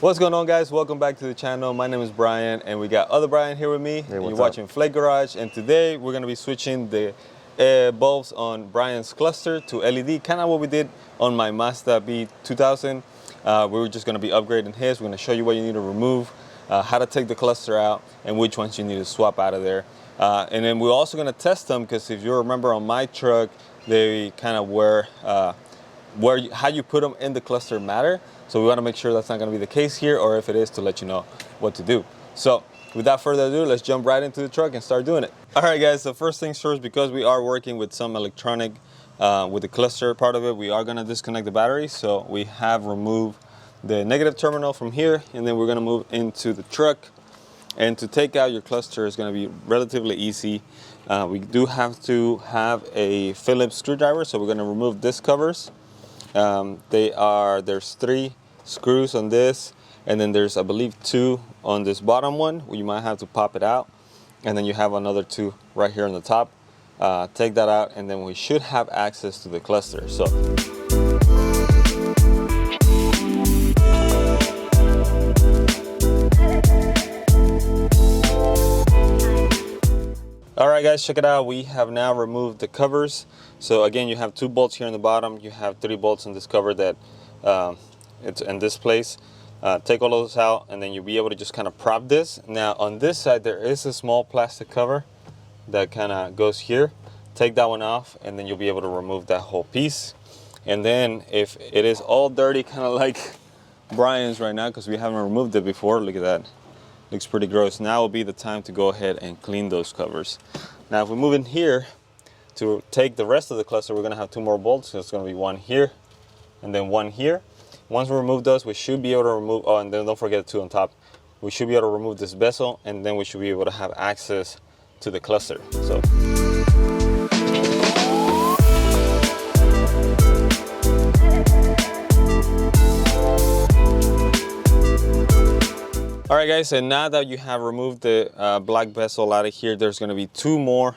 What's going on, guys? Welcome back to the channel. My name is Brian and we got other Brian here with me. Hey, You're watching Flake Garage, and today we're going to be switching the bulbs on Brian's cluster to LED, kind of what we did on my Mazda B2000. We were just going to be upgrading his. We're going to show you what you need to remove, how to take the cluster out, and which ones you need to swap out of there. And then we're also going to test them, because if you remember on my truck, they kind of how you put them in the cluster matter. So we want to make sure that's not going to be the case here, or if it is, to let you know what to do. So without further ado, let's jump right into the truck and start doing it. All right, guys, so first things first, because we are working with some electronic with the cluster part of it, we are going to disconnect the battery. So we have removed the negative terminal from here, and then we're going to move into the truck. And to take out your cluster is going to be relatively easy. We do have to have a Phillips screwdriver, so we're going to remove disc covers. There's 3 screws on this, and then there's, I believe, 2 on this bottom one. You might have to pop it out, and then you have another 2 right here on the top. Take that out, and then we should have access to the cluster. So all right, guys, check it out. We have now removed the covers. So again, you have 2 bolts here on the bottom. You have 3 bolts in this cover that it's in this place. Take all of those out, and then you'll be able to just kind of prop this. Now on this side, there is a small plastic cover that kind of goes here. Take that one off, and then you'll be able to remove that whole piece. And then if it is all dirty, kind of like Brian's right now, because we haven't removed it before, look at that. Looks pretty gross. Now will be the time to go ahead and clean those covers. Now if we move in here to take the rest of the cluster, we're going to have 2 more bolts. So it's going to be 1 here and then 1 here. Once we remove those, we should be able to remove, oh, and then don't forget 2 on top. We should be able to remove this bezel, and then we should be able to have access to the cluster. So all right, guys, and now that you have removed the black bezel out of here, there's going to be 2 more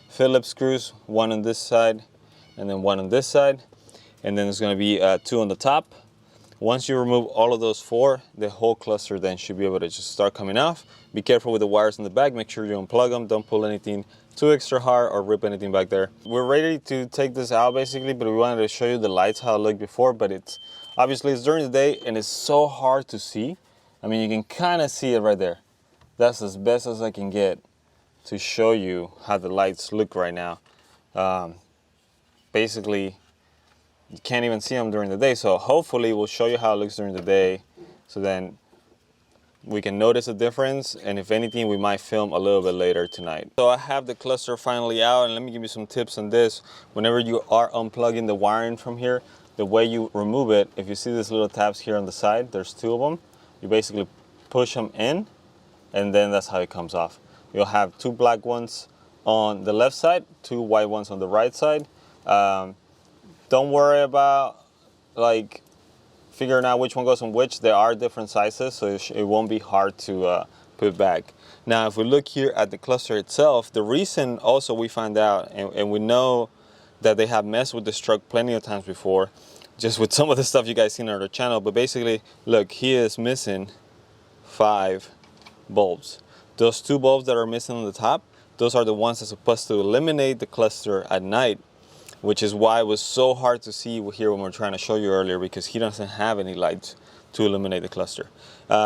Phillips screws, 1 on this side and then 1 on this side, and then there's going to be 2 on the top. Once you remove all of those 4, the whole cluster then should be able to just start coming off. Be careful with the wires in the back. Make sure you unplug them. Don't pull anything too extra hard or rip anything back there. We're ready to take this out basically, but we wanted to show you the lights, how it looked before, but it's during the day and it's so hard to see. I mean, you can kind of see it right there. That's as best as I can get to show you how the lights look right now. Basically, you can't even see them during the day. So hopefully we'll show you how it looks during the day, so then we can notice a difference. And if anything, we might film a little bit later tonight. So I have the cluster finally out, and let me give you some tips on this. Whenever you are unplugging the wiring from here, the way you remove it, if you see these little tabs here on the side, there's 2 of them. You basically push them in, and then that's how it comes off. You'll have 2 black ones on the left side, 2 white ones on the right side. Don't worry about like figuring out which one goes on which. There are different sizes, so it won't be hard to put back. Now, if we look here at the cluster itself, the reason also we found out, and we know that they have messed with this truck plenty of times before, just with some of the stuff you guys seen on our channel, but basically, look, he is missing 5 bulbs. Those 2 bulbs that are missing on the top, those are the ones that's supposed to eliminate the cluster at night, which is why it was so hard to see here when we were trying to show you earlier, because he doesn't have any lights to eliminate the cluster.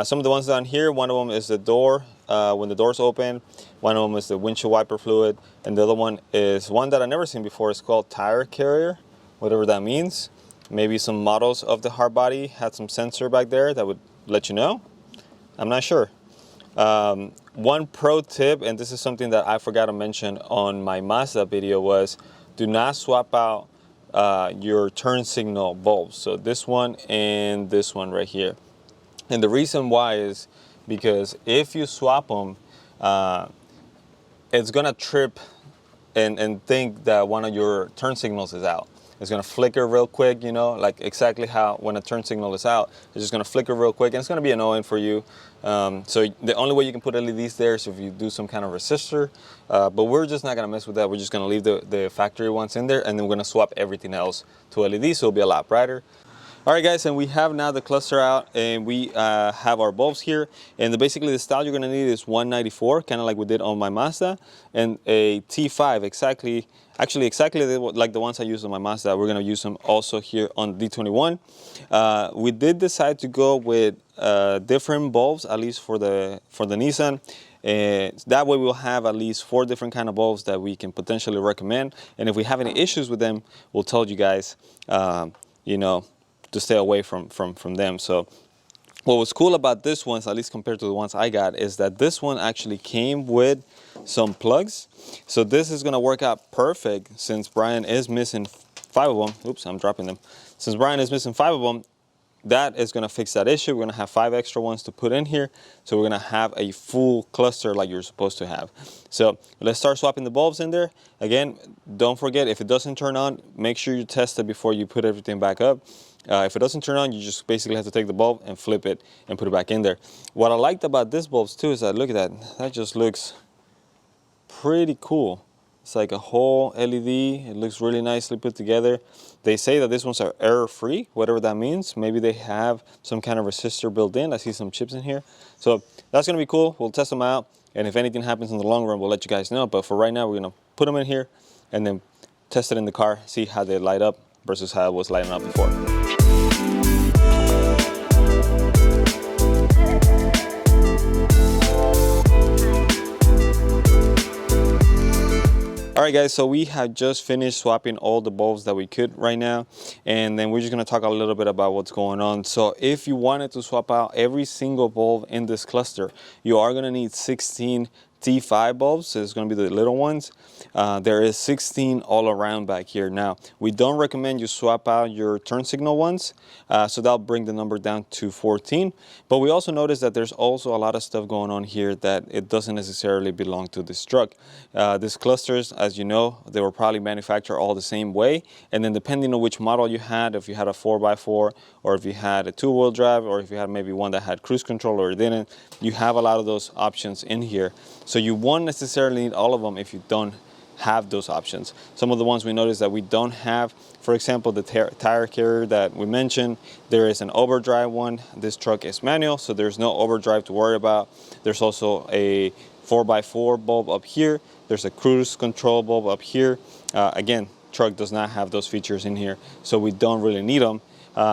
Some of the ones down here, one of them is the door, when the doors open. One of them is the windshield wiper fluid, and the other one is one that I've never seen before. It's called tire carrier, whatever that means. Maybe some models of the Hardbody had some sensor back there that would let you know. I'm not sure. One pro tip, and this is something that I forgot to mention on my Mazda video, was do not swap out your turn signal bulbs. So this one and this one right here. And the reason why is because if you swap them, it's gonna trip and think that one of your turn signals is out. It's gonna flicker real quick, you know, like exactly how when a turn signal is out, it's just gonna flicker real quick, and it's gonna be annoying for you. So the only way you can put LEDs there is if you do some kind of resistor, but we're just not gonna mess with that. We're just gonna leave the factory ones in there, and then we're gonna swap everything else to LEDs, so it'll be a lot brighter. All right, guys, and we have now the cluster out, and we have our bulbs here. And basically the style you're gonna need is 194, kind of like we did on my Mazda, and a T5, exactly like the ones I used on my Mazda. We're gonna use them also here on D21. We did decide to go with different bulbs, at least for the Nissan. That way we'll have at least 4 different kind of bulbs that we can potentially recommend. And if we have any issues with them, we'll tell you guys, you know, to stay away from them. So what was cool about this one, at least compared to the ones I got, is that this one actually came with some plugs. So this is gonna work out perfect since Brian is missing 5 of them. Oops, I'm dropping them. Since Brian is missing 5 of them, that is gonna fix that issue. We're gonna have 5 extra ones to put in here. So we're gonna have a full cluster like you're supposed to have. So let's start swapping the bulbs in there. Again, don't forget, if it doesn't turn on, make sure you test it before you put everything back up. If it doesn't turn on, you just basically have to take the bulb and flip it and put it back in there. What I liked about this bulbs too is that, look at that, that just looks pretty cool. It's like a whole LED. It looks really nicely put together. They say that these ones are error-free, whatever that means. Maybe they have some kind of resistor built in. I see some chips in here. So that's gonna be cool. We'll test them out. And if anything happens in the long run, we'll let you guys know. But for right now, we're gonna put them in here and then test it in the car, see how they light up versus how it was lighting up before. All right, guys, so we have just finished swapping all the bulbs that we could right now, and then we're just gonna talk a little bit about what's going on. So if you wanted to swap out every single bulb in this cluster, you are gonna need 16 T5 bulbs. So it's going to be the little ones. There is 16 all around back here. Now, we don't recommend you swap out your turn signal ones, so that'll bring the number down to 14. But we also noticed that there's also a lot of stuff going on here that it doesn't necessarily belong to this truck. These clusters, as you know, they were probably manufactured all the same way, and then depending on which model you had, if you had a 4x4 or if you had a 2-wheel drive, or if you had maybe one that had cruise control or it didn't, you have a lot of those options in here. So you won't necessarily need all of them if you don't have those options. Some of the ones we noticed that we don't have, for example, the tire carrier that we mentioned, there is an overdrive one. This truck is manual, so there's no overdrive to worry about. There's also a 4x4 bulb up here. There's a cruise control bulb up here. Again, truck does not have those features in here, so we don't really need them.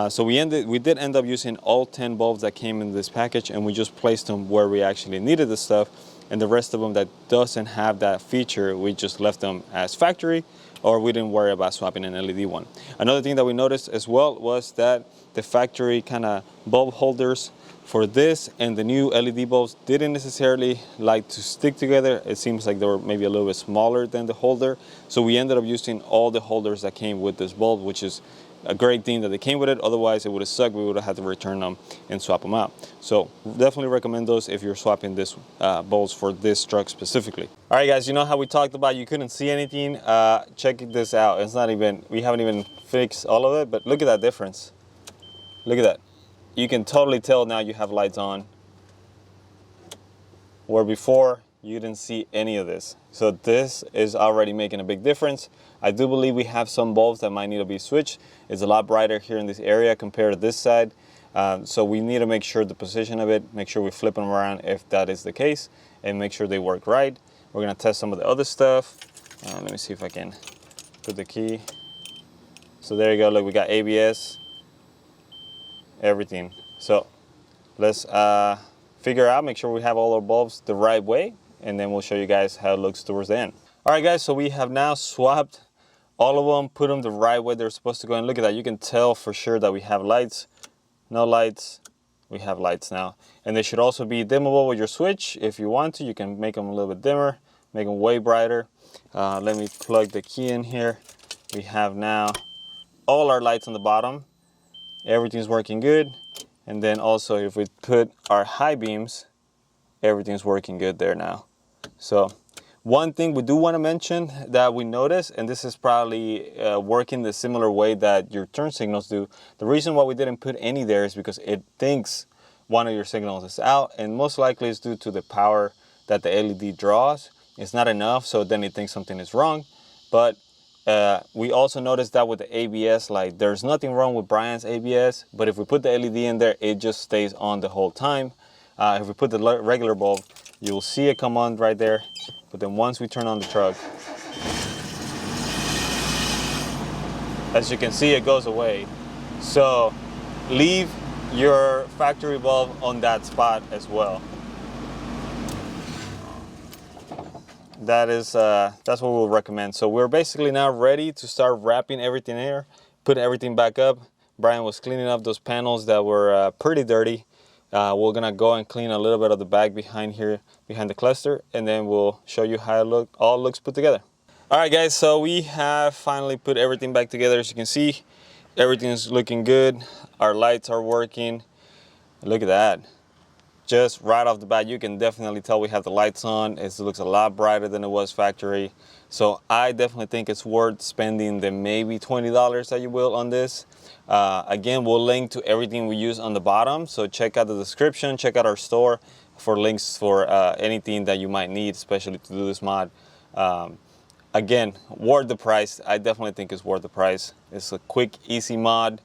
So we did end up using all 10 bulbs that came in this package, and we just placed them where we actually needed the stuff. And the rest of them that doesn't have that feature, we just left them as factory, or we didn't worry about swapping an LED one. Another thing that we noticed as well was that the factory kind of bulb holders for this and the new LED bulbs didn't necessarily like to stick together. It seems like they were maybe a little bit smaller than the holder. So we ended up using all the holders that came with this bulb, which is a great thing that they came with it. Otherwise, it would have sucked. We would have had to return them and swap them out. So definitely recommend those if you're swapping this bulbs for this truck specifically. All right, guys, you know how we talked about you couldn't see anything? Check this out. It's not even, we haven't even fixed all of it, but look at that difference. Look at that. You can totally tell now you have lights on, where before you didn't see any of this. So this is already making a big difference. I do believe we have some bulbs that might need to be switched. It's a lot brighter here in this area compared to this side. So we need to make sure the position of it, make sure we flip them around if that is the case, and make sure they work right. We're gonna test some of the other stuff. Let me see if I can put the key. So there you go, look, we got ABS, everything. So let's figure out, make sure we have all our bulbs the right way, and then we'll show you guys how it looks towards the end. All right, guys, so we have now swapped all of them, put them the right way they're supposed to go. And look at that, you can tell for sure that we have lights, no lights, we have lights now. And they should also be dimmable with your switch. If you want to, you can make them a little bit dimmer, make them way brighter. Let me plug the key in here. We have now all our lights on the bottom. Everything's working good. And then also if we put our high beams, everything's working good there now. So one thing we do want to mention that we noticed, and this is probably working the similar way that your turn signals do. The reason why we didn't put any there is because it thinks one of your signals is out, and most likely it's due to the power that the LED draws. It's not enough, so then it thinks something is wrong. But We also noticed that with the ABS, like there's nothing wrong with Brian's ABS, but if we put the LED in there, it just stays on the whole time. If we put the regular bulb, you'll see it come on right there. But then once we turn on the truck, as you can see, it goes away. So leave your factory bulb on that spot as well. That's what we'll recommend. So we're basically now ready to start wrapping everything in here, put everything back up. Brian was cleaning up those panels that were pretty dirty. We're gonna go and clean a little bit of the back behind here, behind the cluster, and then we'll show you how it all looks put together. All right, guys, so we have finally put everything back together. As you can see, everything's looking good. Our lights are working. Look at that. Just right off the bat, you can definitely tell we have the lights on. It looks a lot brighter than it was factory. So I definitely think it's worth spending the maybe $20 that you will on this. Again, we'll link to everything we use on the bottom. So check out the description, check out our store for links for anything that you might need, especially to do this mod. Again, worth the price. I definitely think it's worth the price. It's a quick, easy mod,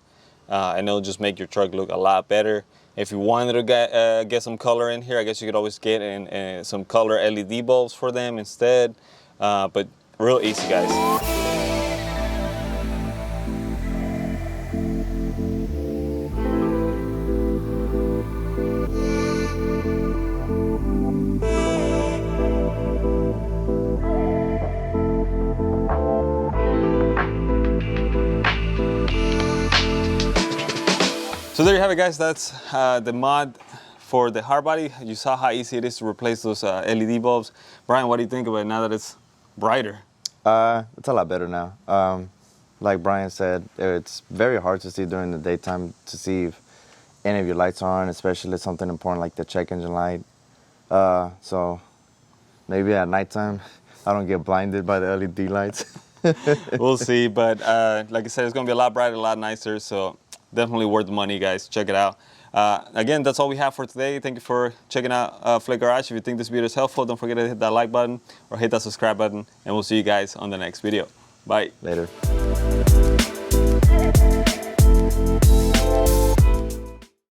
and it'll just make your truck look a lot better. If you wanted to get some color in here, I guess you could always get in some color LED bulbs for them instead. But real easy, guys. So there you have it, guys. That's the mod for the Hardbody. You saw how easy it is to replace those LED bulbs. Brian, what do you think of it now that it's brighter? It's a lot better now. Like Brian said, it's very hard to see during the daytime to see if any of your lights are on, especially something important like the check engine light. So maybe at nighttime, I don't get blinded by the LED lights. We'll see, but like I said, it's gonna be a lot brighter, a lot nicer, so definitely worth the money, guys. Check it out. Again, that's all we have for today. Thank you for checking out Flake Garage. If you think this video is helpful, don't forget to hit that like button or hit that subscribe button, and we'll see you guys on the next video. Bye. Later.